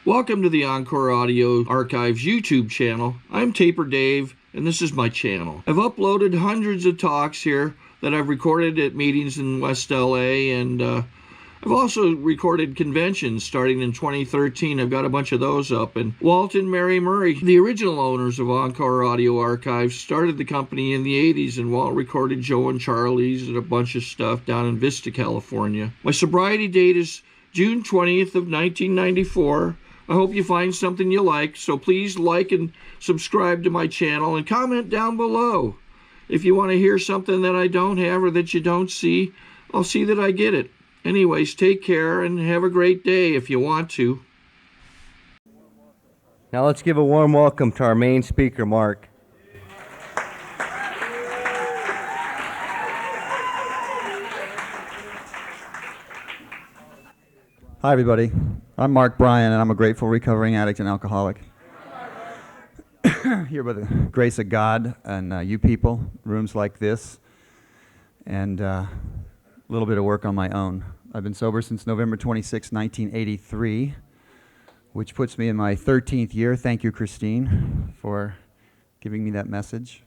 Welcome to the Encore Audio Archives YouTube channel. I'm Taper Dave, and this is my channel. I've uploaded hundreds of talks here that I've recorded at meetings in West LA, and I've also recorded conventions starting in 2013. I've got a bunch of those up. And Walt and Mary Murray, the original owners of Encore Audio Archives, started the company in the 80s, and Walt recorded Joe and Charlie's and a bunch of stuff down in Vista, California. My sobriety date is June 20th of 1994. I hope you find something you like, so please like and subscribe to my channel and comment down below. If you want to hear something that I don't have or that you don't see, I'll see that I get it. Anyways, take care and have a great day if you want to. Now let's give a warm welcome to our main speaker, Mark. Hi, everybody. I'm Mark Bryan, and I'm a grateful recovering addict and alcoholic. Here by the grace of God and you people, rooms like this, and a little bit of work on my own. I've been sober since November 26, 1983, which puts me in my 13th year. Thank you, Christine, for giving me that message.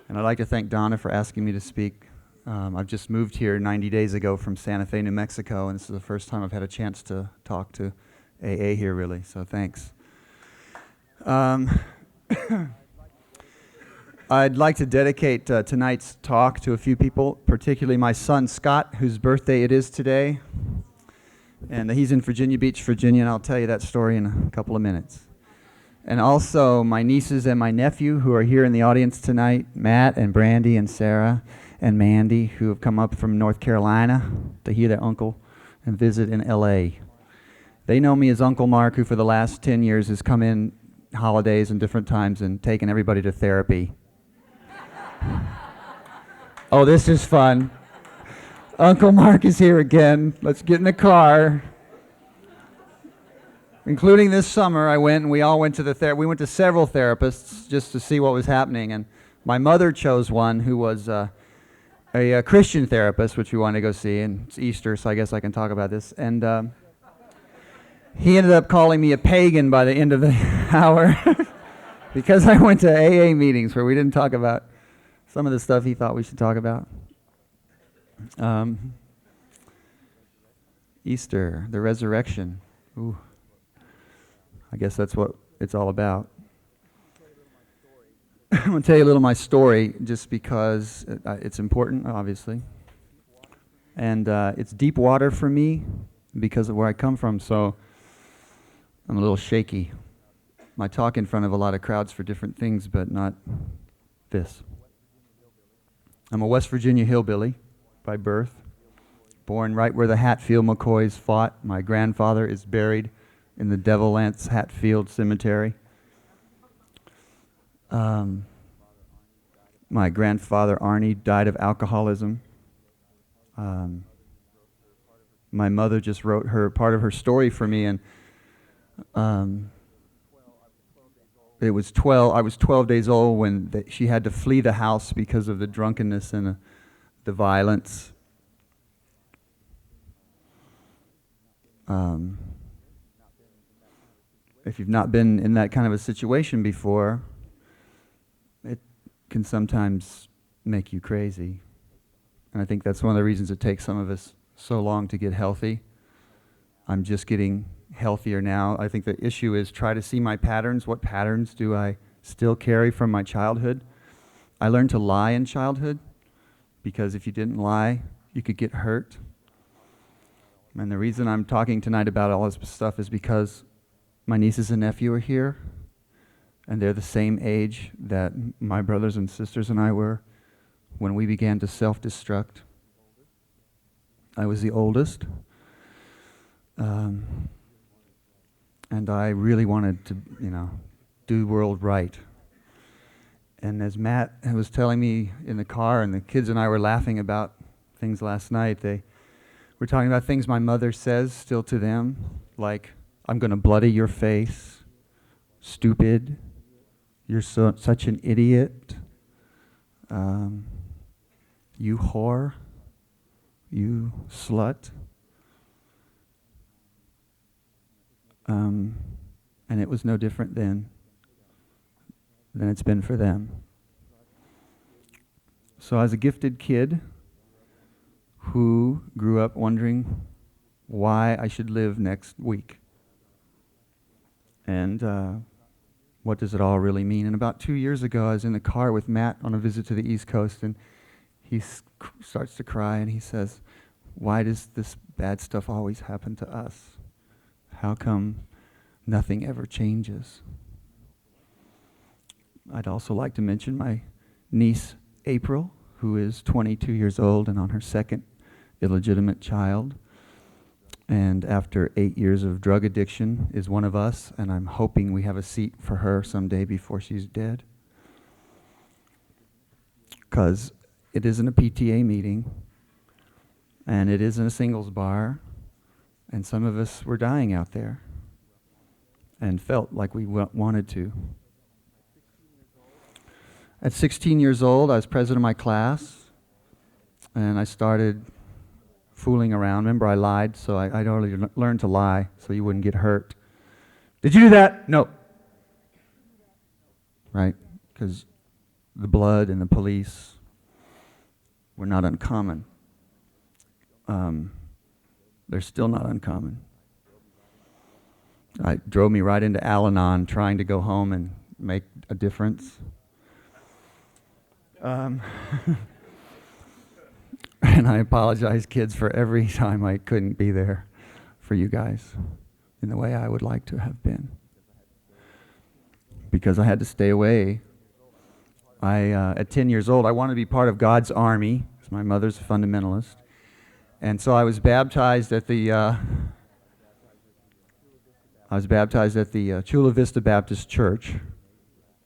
And I'd like to thank Donna for asking me to speak. I've just moved here 90 days ago from Santa Fe, New Mexico, and this is the first time I've had a chance to talk to AA here, really, so thanks. I'd like to dedicate tonight's talk to a few people, particularly my son, Scott, whose birthday it is today. And he's in Virginia Beach, Virginia, and I'll tell you that story in a couple of minutes. And also my nieces and my nephew who are here in the audience tonight, Matt and Brandy and Sarah and Mandy, who have come up from North Carolina to hear their uncle and visit in LA. They know me as Uncle Mark, who for the last 10 years has come in holidays and different times and taken everybody to therapy. Oh, this is fun. Uncle Mark is here again. Let's get in the car. Including this summer, I went and we all went to we went to several therapists just to see what was happening. And my mother chose one who was a Christian therapist, which we wanted to go see. And it's Easter, so I guess I can talk about this. And he ended up calling me a pagan by the end of the hour because I went to AA meetings where we didn't talk about some of the stuff he thought we should talk about. Easter, the resurrection. Ooh. I guess that's what it's all about. I'm going to tell you a little of my story just because it's important, obviously. And it's deep water for me because of where I come from, so I'm a little shaky. I talk in front of a lot of crowds for different things, but not this. I'm a West Virginia hillbilly by birth, born right where the Hatfield McCoys fought. My grandfather is buried in the Devil Lance Hatfield Cemetery. My grandfather, Arnie, died of alcoholism. My mother just wrote part of her story for me, and I was 12 days old when she had to flee the house because of the drunkenness and the violence. If you've not been in that kind of a situation before, it can sometimes make you crazy. And I think that's one of the reasons it takes some of us so long to get healthy. I'm just getting healthier now. I think the issue is try to see my patterns. What patterns do I still carry from my childhood? I learned to lie in childhood because if you didn't lie, you could get hurt. And the reason I'm talking tonight about all this stuff is because my nieces and nephew are here, and they're the same age that my brothers and sisters and I were when we began to self-destruct. I was the oldest, and I really wanted to, do the world right. And as Matt was telling me in the car, and the kids and I were laughing about things last night, they were talking about things my mother says still to them, like, I'm going to bloody your face, stupid, you're such an idiot, you whore, you slut. And it was no different then than it's been for them. So I was a gifted kid who grew up wondering why I should live next week. And what does it all really mean? And about 2 years ago, I was in the car with Matt on a visit to the East Coast, and he starts to cry, and he says, "Why does this bad stuff always happen to us? How come nothing ever changes?" I'd also like to mention my niece, April, who is 22 years old and on her second illegitimate child. And after 8 years of drug addiction is one of us, and I'm hoping we have a seat for her someday before she's dead. Because it isn't a PTA meeting, and it isn't a singles bar, and some of us were dying out there and felt like we wanted to. At 16 years old, I was president of my class, and I started fooling around. Remember, I lied, so I'd already learned to lie so you wouldn't get hurt. "Did you do that?" "No." Right? Because the blood and the police were not uncommon. They're still not uncommon. It drove me right into Al-Anon, trying to go home and make a difference. And I apologize, kids, for every time I couldn't be there for you guys in the way I would like to have been. Because I had to stay away. At 10 years old, I wanted to be part of God's army, because my mother's a fundamentalist. And so I was baptized at the Chula Vista Baptist Church,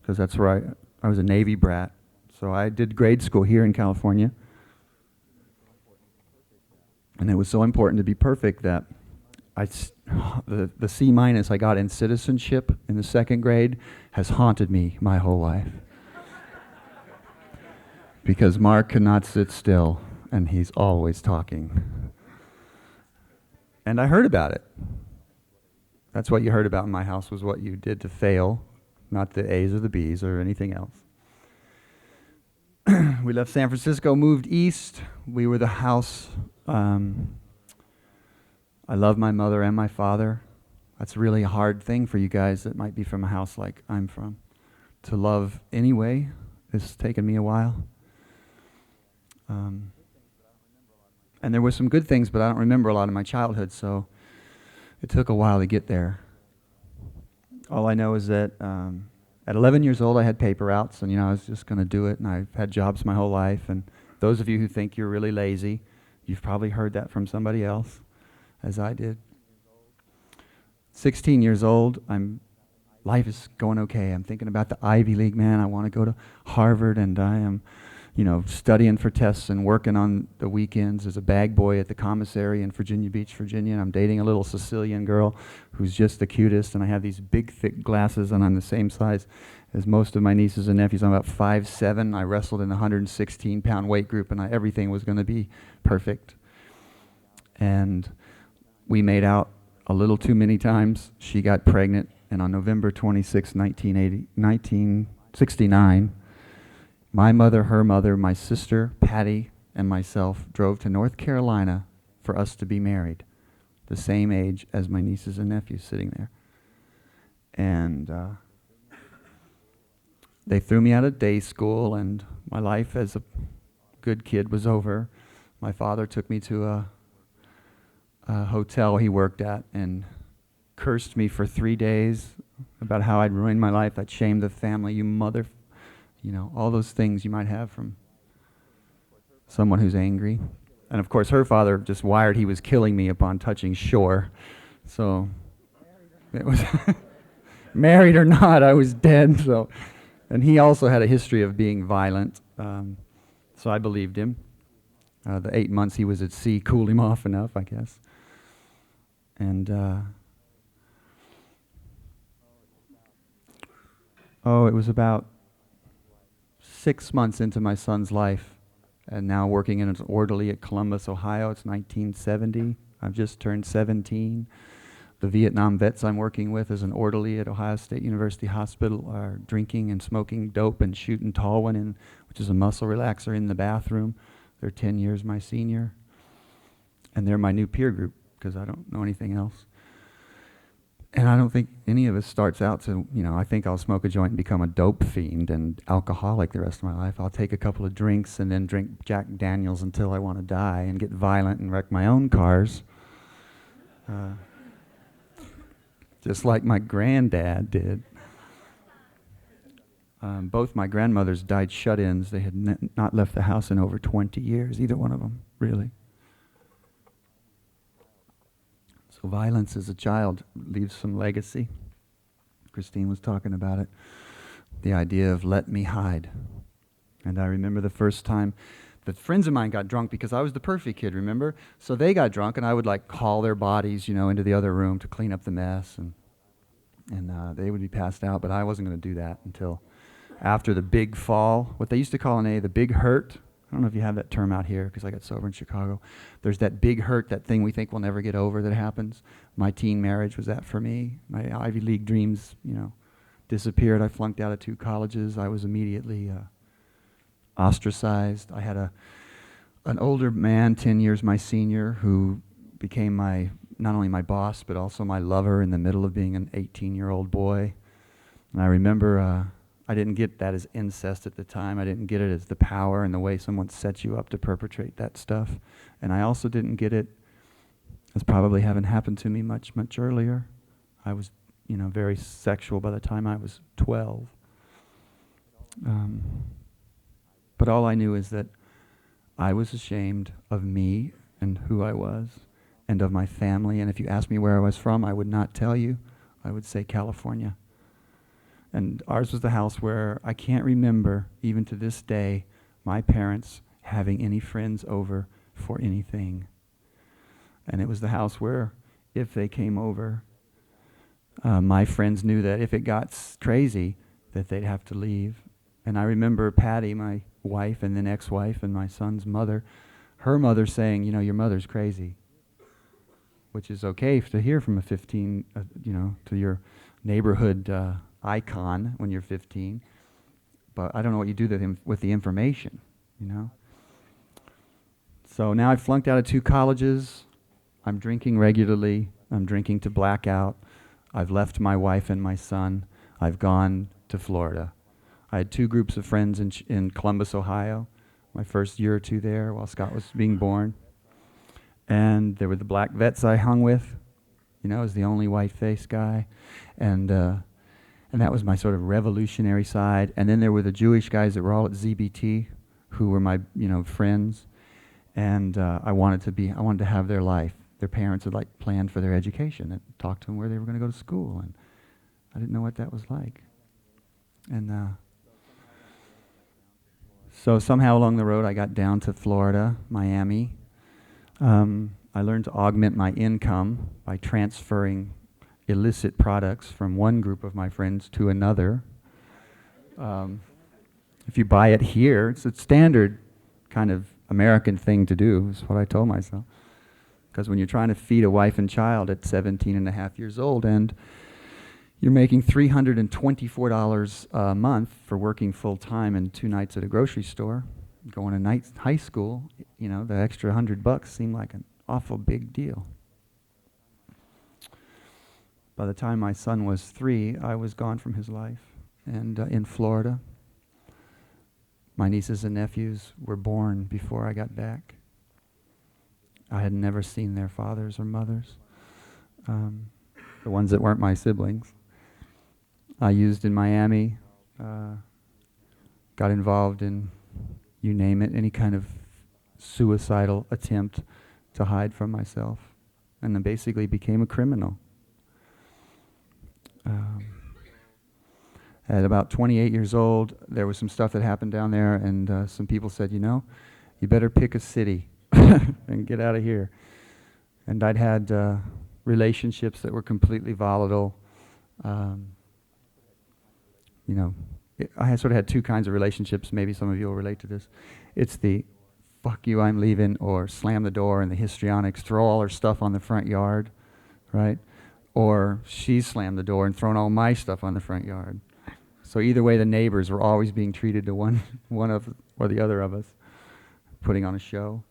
because that's where I was a Navy brat. So I did grade school here in California. And it was so important to be perfect that the C- I got in citizenship in the second grade has haunted me my whole life. Because Mark cannot sit still, and he's always talking. And I heard about it. That's what you heard about in my house, was what you did to fail, not the A's or the B's or anything else. We left San Francisco, moved east. We were the house. I love my mother and my father. That's really a hard thing for you guys that might be from a house like I'm from. To love anyway, it's taken me a while. And there were some good things, but I don't remember a lot of my childhood, so it took a while to get there. All I know is that at 11 years old, I had paper routes, and I was just going to do it, and I've had jobs my whole life. And those of you who think you're really lazy, you've probably heard that from somebody else, as I did. 16 years old, life is going okay. I'm thinking about the Ivy League, man. I want to go to Harvard, and I am, studying for tests and working on the weekends as a bag boy at the commissary in Virginia Beach, Virginia. And I'm dating a little Sicilian girl who's just the cutest, and I have these big, thick glasses, and I'm the same size as most of my nieces and nephews. I'm about 5'7". I wrestled in the 116-pound weight group, and everything was going to be perfect. And we made out a little too many times. She got pregnant, and on November 26, 1969, my mother, her mother, my sister, Patty, and myself drove to North Carolina for us to be married, the same age as my nieces and nephews sitting there. And they threw me out of day school, and my life as a good kid was over. My father took me to a hotel he worked at and cursed me for 3 days about how I'd ruined my life, I'd shamed the family, you mother, all those things you might have from someone who's angry. And of course, her father just wired he was killing me upon touching shore. So it was married or not, I was dead. So, and he also had a history of being violent. So I believed him. The 8 months he was at sea cooled him off enough, I guess. And it was about 6 months into my son's life, and now working as an orderly at Columbus, Ohio. It's 1970. I've just turned 17. The Vietnam vets I'm working with as an orderly at Ohio State University Hospital are drinking and smoking dope and shooting Talwin, which is a muscle relaxer, in the bathroom. They're 10 years my senior. And they're my new peer group because I don't know anything else. And I don't think any of us starts out to, I think I'll smoke a joint and become a dope fiend and alcoholic the rest of my life. I'll take a couple of drinks and then drink Jack Daniels until I want to die and get violent and wreck my own cars. Just like my granddad did. Both my grandmothers died shut-ins. They had not left the house in over 20 years, either one of them, really. So violence as a child leaves some legacy. Christine was talking about it. The idea of let me hide. And I remember the first time that friends of mine got drunk because I was the perfect kid, remember? So they got drunk and I would like haul their bodies, into the other room to clean up the mess, and they would be passed out, but I wasn't going to do that until after the big fall, what they used to call in AA, the big hurt. I don't know if you have that term out here because I got sober in Chicago. There's that big hurt, that thing we think we'll never get over that happens. My teen marriage was that for me. My Ivy League dreams, disappeared. I flunked out of 2 colleges. I was immediately ostracized. I had an older man, 10 years my senior, who became not only my boss, but also my lover in the middle of being an 18-year-old boy. And I remember I didn't get that as incest at the time. I didn't get it as the power and the way someone sets you up to perpetrate that stuff. And I also didn't get it as probably having happened to me much, much earlier. I was, very sexual by the time I was 12. But all I knew is that I was ashamed of me and who I was and of my family. And if you asked me where I was from, I would not tell you. I would say California. And ours was the house where I can't remember, even to this day, my parents having any friends over for anything. And it was the house where, if they came over, my friends knew that if it got crazy, that they'd have to leave. And I remember Patty, my wife and then ex-wife and my son's mother, her mother saying, your mother's crazy. Which is okay to hear from a 15, to your neighborhood icon when you're 15, but I don't know what you do with the information, So now I've flunked out of 2 colleges. I'm drinking regularly. I'm drinking to blackout. I've left my wife and my son. I've gone to Florida. I had 2 groups of friends in Columbus, Ohio, my first year or 2 there while Scott was being born. And there were the black vets I hung with, as the only white-faced guy. And that was my sort of revolutionary side. And then there were the Jewish guys that were all at ZBT, who were my, friends. And I wanted to have their life. Their parents had planned for their education and talked to them where they were going to go to school. And I didn't know what that was like. And so somehow along the road, I got down to Florida, Miami. I learned to augment my income by transferring illicit products from one group of my friends to another. If you buy it here, it's a standard kind of American thing to do, is what I told myself. Because when you're trying to feed a wife and child at 17 and a half years old and you're making $324 a month for working full time and 2 nights at a grocery store, going to high school, the extra $100 seemed like an awful big deal. By the time my son was 3, I was gone from his life. And in Florida, my nieces and nephews were born before I got back. I had never seen their fathers or mothers, the ones that weren't my siblings. I used in Miami, got involved in, you name it, any kind of suicidal attempt to hide from myself, and then basically became a criminal. At about 28 years old, there was some stuff that happened down there, and some people said, you better pick a city and get out of here. And I'd had relationships that were completely volatile. I had sort of had 2 kinds of relationships. Maybe some of you will relate to this. It's the fuck you, I'm leaving, or slam the door and the histrionics, throw all our stuff on the front yard, right? or she slammed the door and thrown all my stuff on the front yard. So either way, the neighbors were always being treated to one of or the other of us, putting on a show.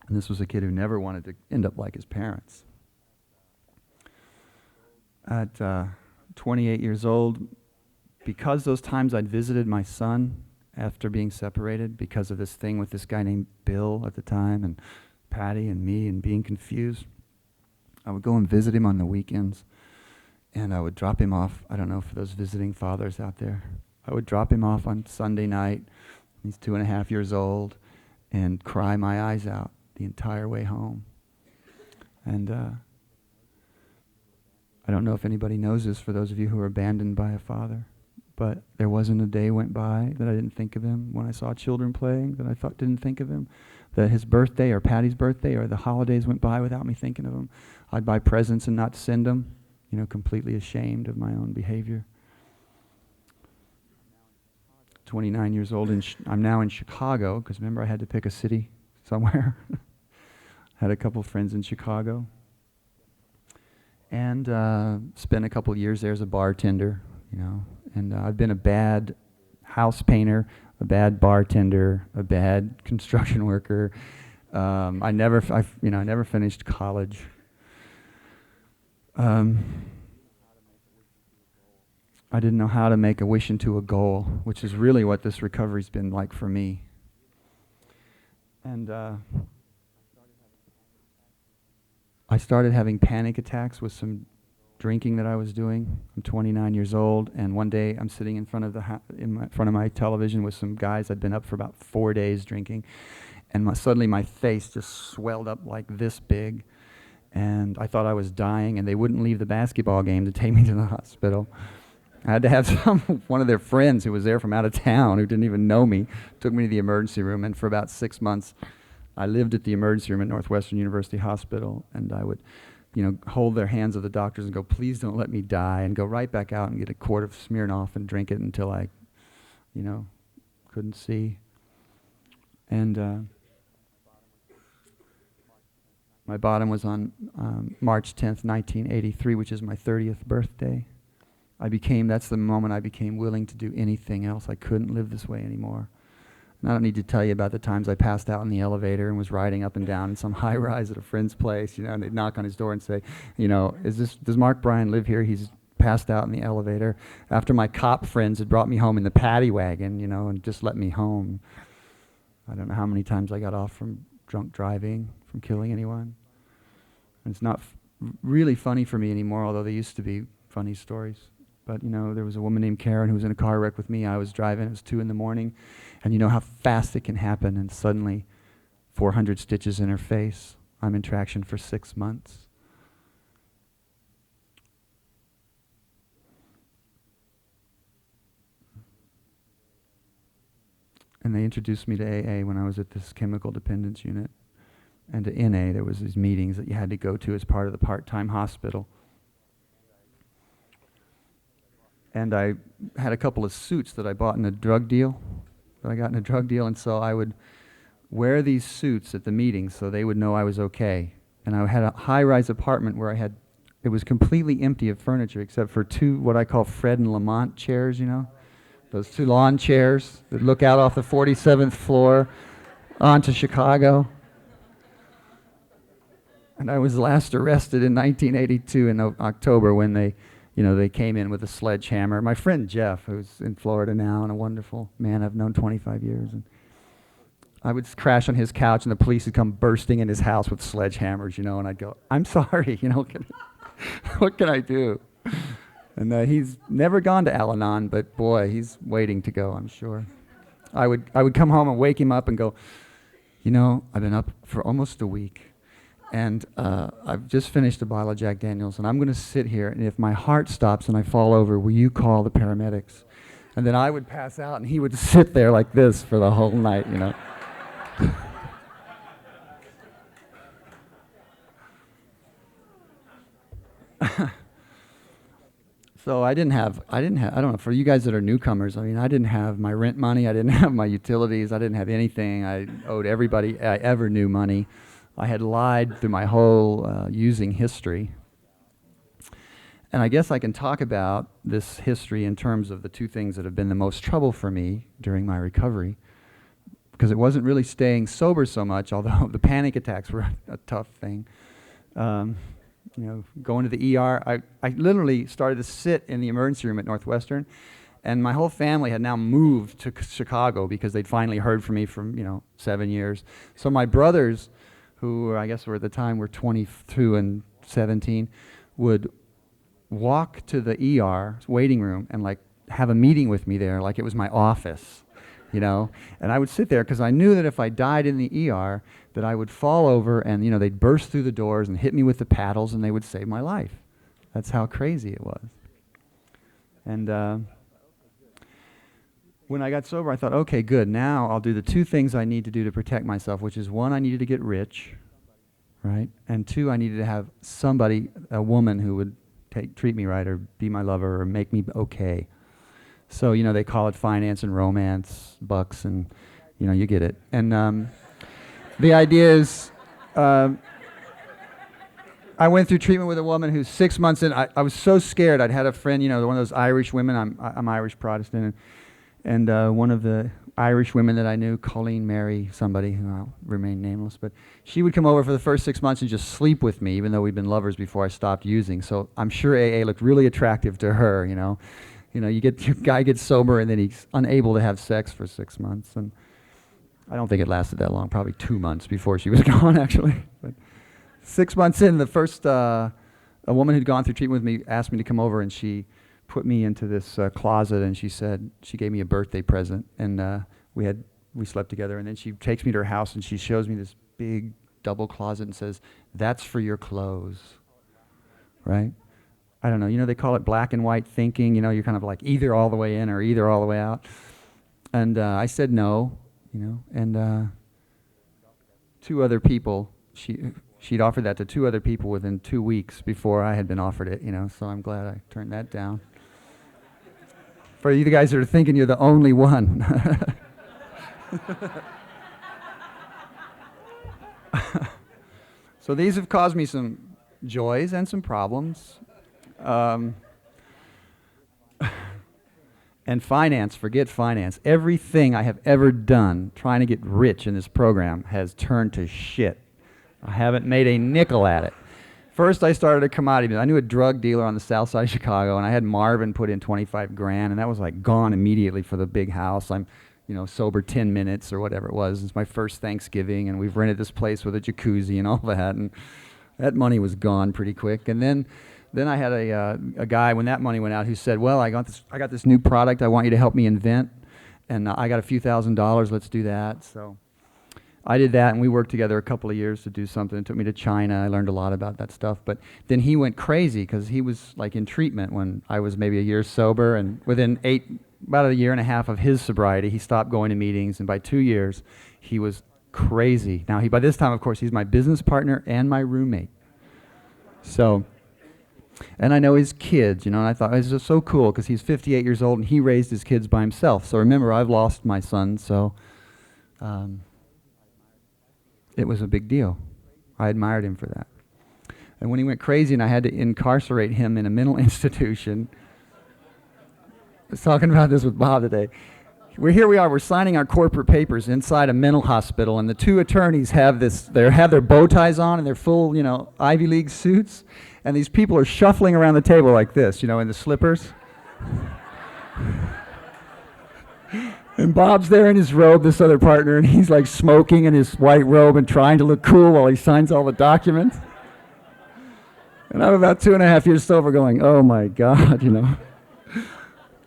And this was a kid who never wanted to end up like his parents. At 28 years old, because those times I'd visited my son after being separated, because of this thing with this guy named Bill at the time, and Patty and me, and being confused, I would go and visit him on the weekends, and I would drop him off. I don't know, for those visiting fathers out there, I would drop him off on Sunday night. He's 2.5 years old, and cry my eyes out the entire way home. And I don't know if anybody knows this, for those of you who are abandoned by a father, but there wasn't a day went by that I didn't think of him. When I saw children playing, that I didn't think of him. That his birthday or Patty's birthday or the holidays went by without me thinking of him. I'd buy presents and not send them, completely ashamed of my own behavior. 29 years old, and I'm now in Chicago, because remember I had to pick a city somewhere. Had a couple friends in Chicago. And spent a couple years there as a bartender, And I've been a bad house painter, a bad bartender, a bad construction worker. I never finished college. I didn't know how to make a wish into a goal, which is really what this recovery's been like for me. And I started having panic attacks with some drinking that I was doing. I'm 29 years old, and one day I'm sitting in front of front of my television with some guys. I'd been up for about 4 days drinking, and suddenly my face just swelled up like this big, and I thought I was dying, and they wouldn't leave the basketball game to take me to the hospital. I had to have one of their friends who was there from out of town, who didn't even know me, took me to the emergency room, and for about 6 months, I lived at the emergency room at Northwestern University Hospital, and I would, hold their hands of the doctors and go, please don't let me die, and go right back out and get a quart of Smirnoff and drink it until I, couldn't see. And my bottom was on March 10th, 1983, which is my 30th birthday. That's the moment I became willing to do anything else. I couldn't live this way anymore. And I don't need to tell you about the times I passed out in the elevator and was riding up and down in some high rise at a friend's place, and they'd knock on his door and say, does Mark Bryan live here? He's passed out in the elevator. After my cop friends had brought me home in the paddy wagon, and just let me home. I don't know how many times I got off from drunk driving, from killing anyone. And it's not really funny for me anymore, although they used to be funny stories. But, there was a woman named Karen who was in a car wreck with me. I was driving. It was 2 a.m. And you know how fast it can happen. And suddenly, 400 stitches in her face. I'm in traction for 6 months. And they introduced me to AA when I was at this chemical dependence unit. And to NA, there was these meetings that you had to go to as part of the part-time hospital. And I had a couple of suits that I bought in a drug deal, and so I would wear these suits at the meetings so they would know I was okay. And I had a high-rise apartment where it was completely empty of furniture except for 2 what I call Fred and Lamont chairs, those 2 lawn chairs that look out off the 47th floor onto Chicago. And I was last arrested in 1982 in October when they came in with a sledgehammer. My friend Jeff, who's in Florida now and a wonderful man I've known 25 years, and I would crash on his couch and the police would come bursting in his house with sledgehammers, and I'd go, I'm sorry, what can I do? And he's never gone to Al-Anon, but boy, he's waiting to go, I'm sure. I would come home and wake him up and go, I've been up for almost a week. And I've just finished a bottle of Jack Daniels, and I'm going to sit here, and if my heart stops and I fall over, will you call the paramedics? And then I would pass out, and he would sit there like this for the whole night, So I don't know, for you guys that are newcomers, I didn't have my rent money, I didn't have my utilities, I didn't have anything. I owed everybody I ever knew money. I had lied through my whole using history. And I guess I can talk about this history in terms of the two things that have been the most trouble for me during my recovery, because it wasn't really staying sober so much, although the panic attacks were a tough thing. Going to the ER, I literally started to sit in the emergency room at Northwestern, and my whole family had now moved to Chicago because they'd finally heard from me from 7 years. So my brothers, who I guess were at the time were 22 and 17, would walk to the ER waiting room and like have a meeting with me there, like it was my office, and I would sit there because I knew that if I died in the ER, that I would fall over and they'd burst through the doors and hit me with the paddles and they would save my life. That's how crazy it was. And when I got sober, I thought, okay, good, now I'll do the two things I need to do to protect myself, which is one, I needed to get rich, right? And two, I needed to have somebody, a woman who would treat me right or be my lover or make me okay. So, they call it finance and romance, bucks, and, you get it. And the idea is, I went through treatment with a woman who's 6 months in. I was so scared. I'd had a friend, one of those Irish women. I'm Irish Protestant. And one of the Irish women that I knew, Colleen Mary, somebody who I'll remain nameless, but she would come over for the first 6 months and just sleep with me, even though we'd been lovers before I stopped using. So I'm sure AA looked really attractive to her, your guy gets sober and then he's unable to have sex for 6 months. And I don't think it lasted that long, probably 2 months before she was gone, actually. But 6 months in, the first, a woman who'd gone through treatment with me asked me to come over, and she put me into this closet, and she said, she gave me a birthday present, and we slept together, and then she takes me to her house, and she shows me this big double closet and says, that's for your clothes, right? I don't know, they call it black and white thinking, you're kind of like either all the way in or either all the way out. And I said no, and two other people, she'd offered that to two other people within 2 weeks before I had been offered it, so I'm glad I turned that down. For you guys that are thinking you're the only one. So these have caused me some joys and some problems. And finance, forget finance. Everything I have ever done trying to get rich in this program has turned to shit. I haven't made a nickel at it. First, I started a commodity business. I knew a drug dealer on the south side of Chicago, and I had Marvin put in 25 grand, and that was like gone immediately for the big house. I'm, sober 10 minutes or whatever it was. It's my first Thanksgiving, and we've rented this place with a jacuzzi and all that, and that money was gone pretty quick. And then I had a guy, when that money went out, who said, well, I got this new product I want you to help me invent, and I got a few $1,000s, let's do that. So I did that, and we worked together a couple of years to do something. It took me to China. I learned a lot about that stuff. But then he went crazy because he was like in treatment when I was maybe a year sober. And within about a year and a half of his sobriety, he stopped going to meetings. And by 2 years, he was crazy. Now, by this time, of course, he's my business partner and my roommate. So, and I know his kids, and I thought it was just so cool because he's 58 years old and he raised his kids by himself. So remember, I've lost my son, so it was a big deal. I admired him for that. And when he went crazy and I had to incarcerate him in a mental institution, I was talking about this with Bob today. Here we are, we're signing our corporate papers inside a mental hospital, and the two attorneys have their bow ties on and their full, Ivy League suits, and these people are shuffling around the table like this, in the slippers. And Bob's there in his robe, this other partner, and he's like smoking in his white robe and trying to look cool while he signs all the documents. And I'm about 2.5 years sober going, oh my God,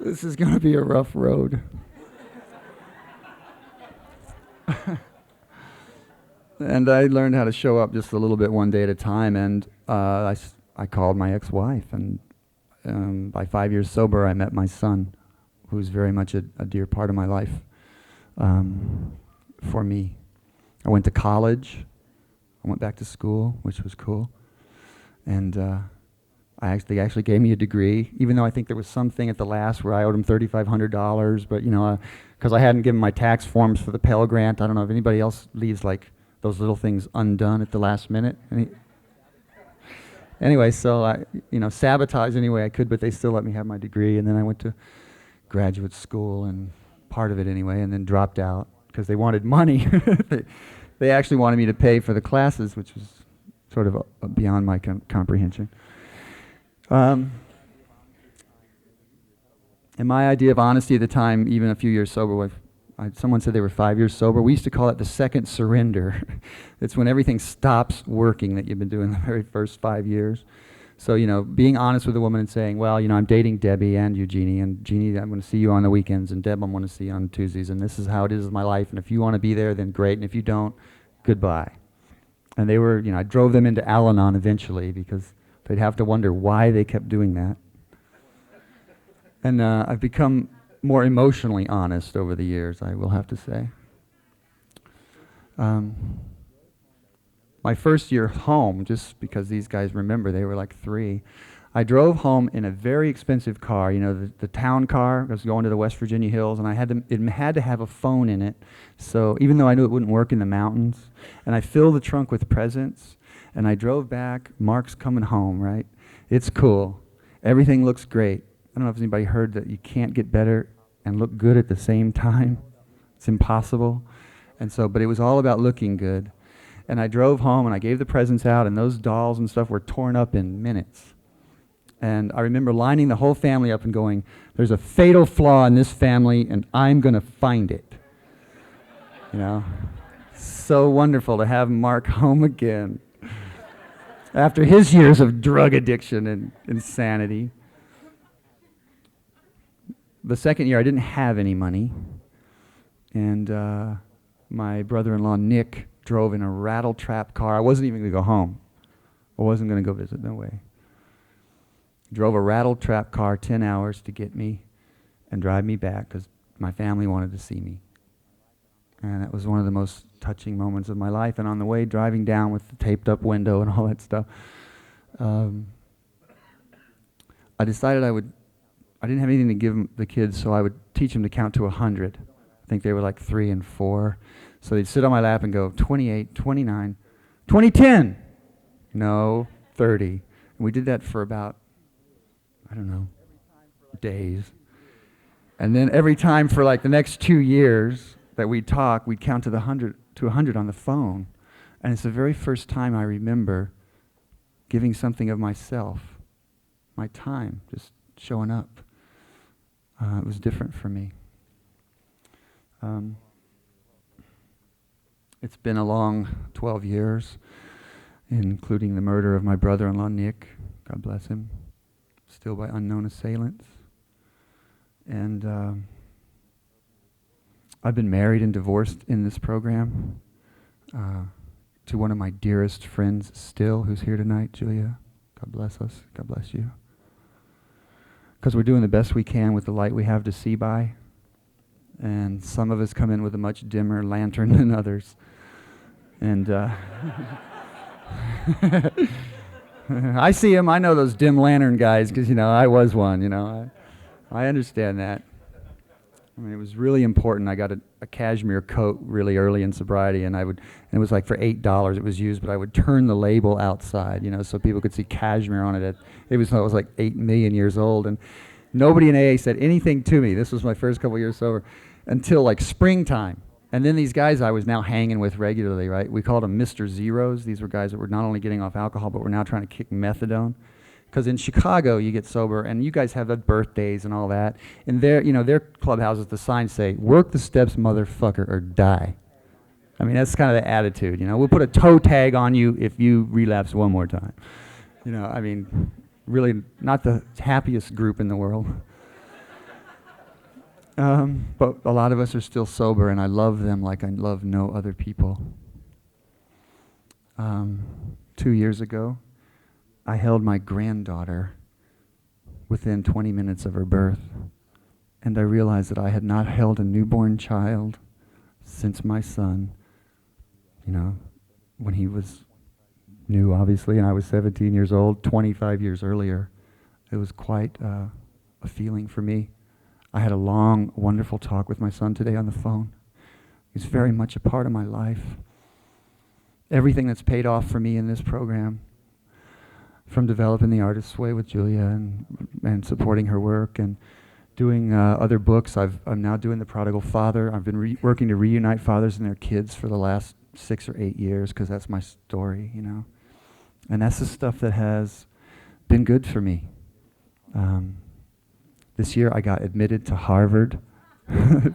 this is going to be a rough road. And I learned how to show up just a little bit one day at a time, and I called my ex-wife, and by 5 years sober, I met my son, who's very much a dear part of my life for me. I went to college. I went back to school, which was cool. And they actually gave me a degree, even though I think there was something at the last where I owed them $3,500, but because I hadn't given my tax forms for the Pell Grant. I don't know if anybody else leaves like those little things undone at the last minute. Anyway, so I, sabotaged any way I could, but they still let me have my degree. And then I went to graduate school, and part of it anyway, and then dropped out because they wanted money. They actually wanted me to pay for the classes, which was sort of beyond my comprehension. And my idea of honesty at the time, even a few years sober, someone said they were 5 years sober. We used to call it the second surrender. It's when everything stops working that you've been doing the very first 5 years. So, being honest with a woman and saying, well, I'm dating Debbie and Eugenie, and Jeannie, I'm going to see you on the weekends, and Deb, I'm going to see you on Tuesdays, and this is how it is in my life, and if you want to be there, then great, and if you don't, goodbye. And they were, I drove them into Al-Anon eventually because they'd have to wonder why they kept doing that. And I've become more emotionally honest over the years, I will have to say. My first year home, just because these guys remember, they were like 3, I drove home in a very expensive car, the town car. I was going to the West Virginia hills, and it had to have a phone in it. So even though I knew it wouldn't work in the mountains, and I filled the trunk with presents, and I drove back. Mark's coming home, right? It's cool. Everything looks great. I don't know if anybody heard that you can't get better and look good at the same time. It's impossible. And so, but it was all about looking good. And I drove home, and I gave the presents out, and those dolls and stuff were torn up in minutes. And I remember lining the whole family up and going, there's a fatal flaw in this family, and I'm going to find it. So wonderful to have Mark home again after his years of drug addiction and insanity. The second year, I didn't have any money, and my brother-in-law, Nick, drove in a rattle-trap car. I wasn't even going to go home. I wasn't going to go visit, no way. Drove a rattle-trap car 10 hours to get me and drive me back because my family wanted to see me. And that was one of the most touching moments of my life. And on the way, driving down with the taped-up window and all that stuff, I decided I didn't have anything to give the kids, so I would teach them to count to 100. I think they were like 3 and 4. So they'd sit on my lap and go, 28, 29, 2010. No, 30. And we did that for about, days. And then every time for like the next 2 years that we'd talk, we'd count to 100 on the phone. And it's the very first time I remember giving something of myself, my time, just showing up. It was different for me. It's been a long 12 years, including the murder of my brother-in-law, Nick, God bless him, still by unknown assailants. And I've been married and divorced in this program to one of my dearest friends still, who's here tonight, Julia. God bless us. God bless you. Because we're doing the best we can with the light we have to see by. And some of us come in with a much dimmer lantern than others. And I see them. I know those dim lantern guys because, I was one, I understand that. I mean, it was really important. I got a cashmere coat really early in sobriety, and it was like for $8 it was used, but I would turn the label outside, so people could see cashmere on it. I was like 8 million years old, and nobody in AA said anything to me. This was my first couple years sober until like springtime. And then these guys I was now hanging with regularly, right? We called them Mr. Zeros. These were guys that were not only getting off alcohol, but were now trying to kick methadone. Because in Chicago, you get sober, and you guys have the birthdays and all that. And their clubhouses, the signs say, work the steps, motherfucker, or die. I mean, that's kind of the attitude, We'll put a toe tag on you if you relapse one more time. Really not the happiest group in the world. But a lot of us are still sober, and I love them like I love no other people. 2 years ago, I held my granddaughter within 20 minutes of her birth, and I realized that I had not held a newborn child since my son, when he was new, obviously, and I was 17 years old, 25 years earlier. It was quite a feeling for me. I had a long, wonderful talk with my son today on the phone. He's very much a part of my life. everything that's paid off for me in this program, from developing the Artist's Way with Julia and supporting her work and doing other books. I'm now doing The Prodigal Father. I've been working to reunite fathers and their kids for the last 6 or 8 years, because that's my story, you know. And that's the stuff that has been good for me. This year I got admitted to Harvard. And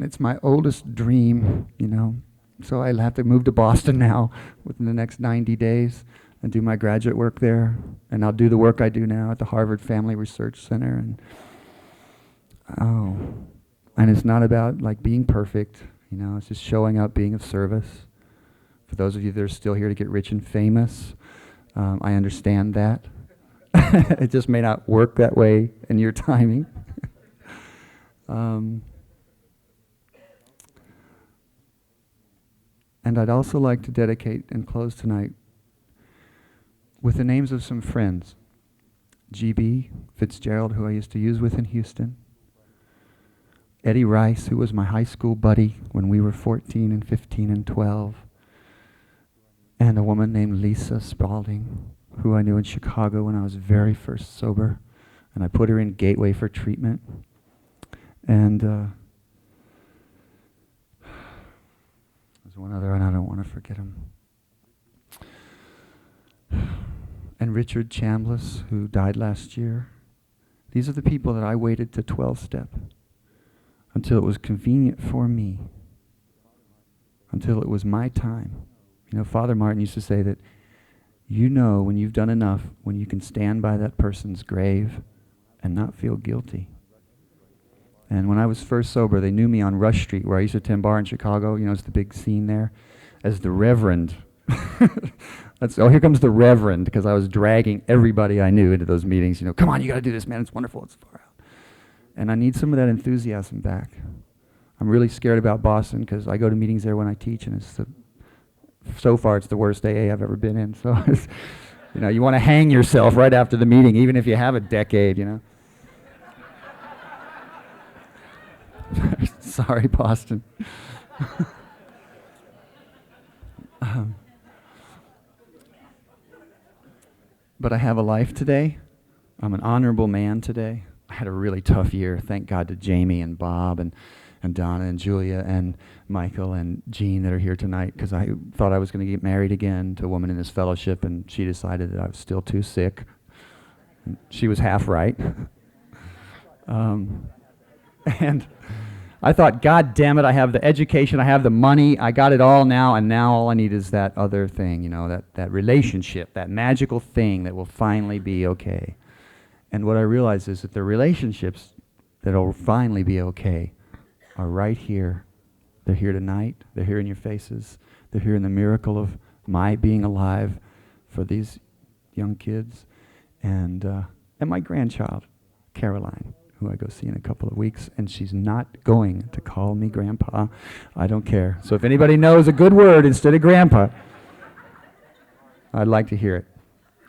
it's my oldest dream, you know. So I'll have to move to Boston now within the next 90 days and do my graduate work there. And I'll do the work I do now at the Harvard Family Research Center. And it's not about like being perfect, you know. It's just showing up, being of service. For those of you that are still here to get rich and famous, I understand that. It just may not work that way in your timing. And I'd also like to dedicate and close tonight with the names of some friends. G.B. Fitzgerald, who I used to use with in Houston. Eddie Rice, who was my high school buddy when we were 14 and 15 and 12. And a woman named Lisa Spalding, who I knew in Chicago when I was very first sober. And I put her in Gateway for treatment. And there's one other, and I don't want to forget him. And Richard Chambliss, who died last year. These are the people that I waited to 12-step until it was convenient for me, until it was my time. You know, Father Martin used to say that you know when you've done enough, when you can stand by that person's grave and not feel guilty. And when I was first sober, they knew me on Rush Street, where I used to attend bar in Chicago. You know, it's the big scene there, as the Reverend. Here comes the Reverend, because I was dragging everybody I knew into those meetings. You know, come on, you got to do this, man. It's wonderful. It's far out. And I need some of that enthusiasm back. I'm really scared about Boston, because I go to meetings there when I teach, and so far it's the worst AA I've ever been in. So, you know, you want to hang yourself right after the meeting, even if you have a decade, you know. Sorry, Boston. But I have a life today. I'm an honorable man today. I had a really tough year. Thank God to Jamie and Bob and Donna and Julia and Michael and Jean that are here tonight, because I thought I was going to get married again to a woman in this fellowship, and she decided that I was still too sick. And she was half right. And I thought, God damn it, I have the education, I have the money, I got it all now, and now all I need is that other thing, you know, that relationship, that magical thing that will finally be okay. And what I realized is that the relationships that will finally be okay are right here. They're here tonight, they're here in your faces, they're here in the miracle of my being alive for these young kids, and my grandchild, Caroline, who I go see in a couple of weeks, and she's not going to call me Grandpa. I don't care. So if anybody knows a good word instead of Grandpa, I'd like to hear it.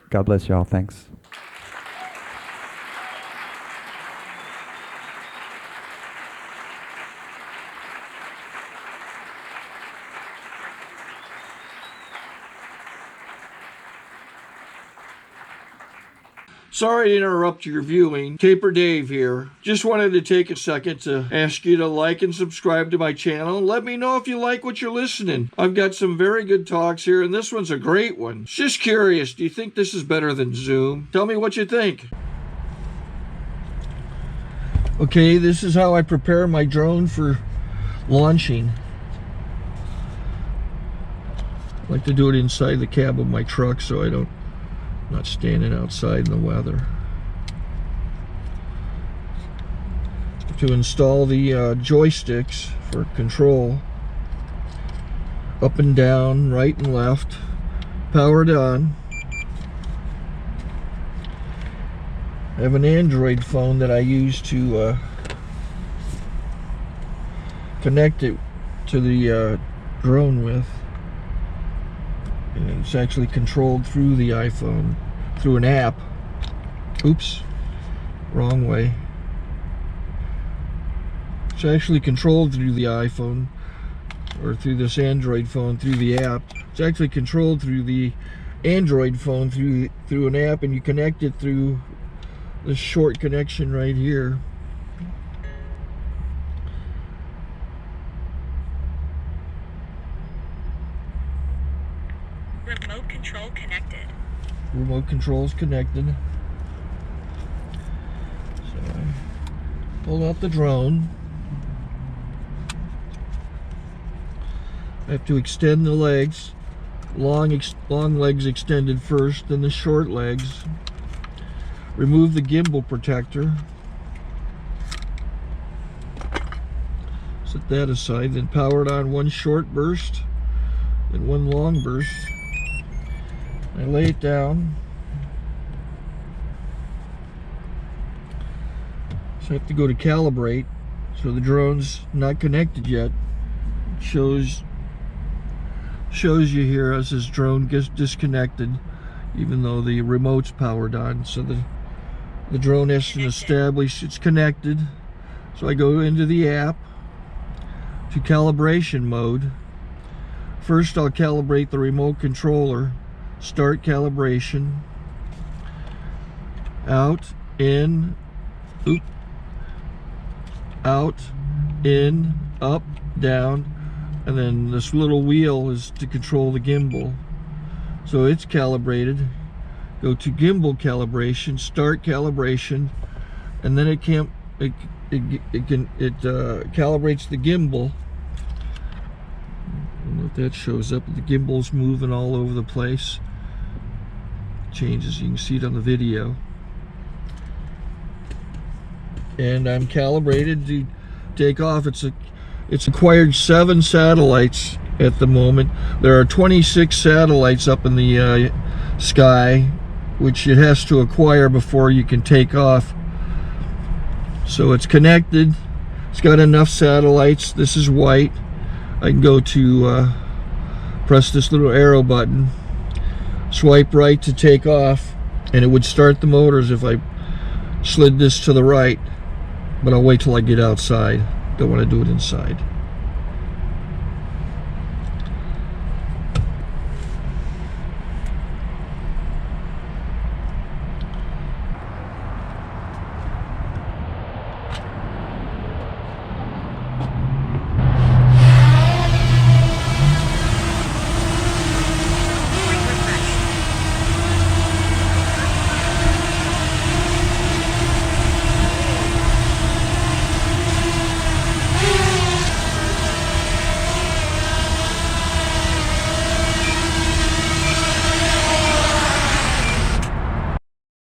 God bless y'all. Thanks. Sorry to interrupt your viewing. Taper Dave here. Just wanted to take a second to ask you to like and subscribe to my channel. Let me know if you like what you're listening. I've got some very good talks here, and this one's a great one. Just curious, do you think this is better than Zoom? Tell me what you think. Okay, this is how I prepare my drone for launching. I like to do it inside the cab of my truck so I'm not standing outside in the weather. To install the joysticks for control, up and down, right and left, powered on. I have an Android phone that I use to connect it to the drone with. And it's actually controlled through the iPhone, through an app. Oops, wrong way. It's actually controlled through the iPhone, or through this Android phone, through the app. It's actually controlled through the Android phone through an app, and you connect it through this short connection right here. Remote control connected. Remote control's connected. So I pull out the drone. I have to extend the legs. Long legs extended first, then the short legs. Remove the gimbal protector. Set that aside, then power it on one short burst, then one long burst. I lay it down. So I have to go to calibrate. So the drone's not connected yet. It shows you here as this drone gets disconnected, even though the remote's powered on. So the drone has to establish it's connected. So I go into the app to calibration mode. First I'll calibrate the remote controller. Start calibration. Out, in, out, in, up, down, and then this little wheel is to control the gimbal. So it's calibrated. Go to gimbal calibration, start calibration, and then it calibrates the gimbal. I don't know if that shows up. The gimbal's moving all over the place. Changes, you can see it on the video. And I'm calibrated to take off. It's acquired 7 satellites at the moment. There are 26 satellites up in the sky, which it has to acquire before you can take off. So it's connected. It's got enough satellites. This is white. I can go to press this little arrow button, swipe right to take off, and it would start the motors if I slid this to the right. But I'll wait till I get outside. Don't want to do it inside.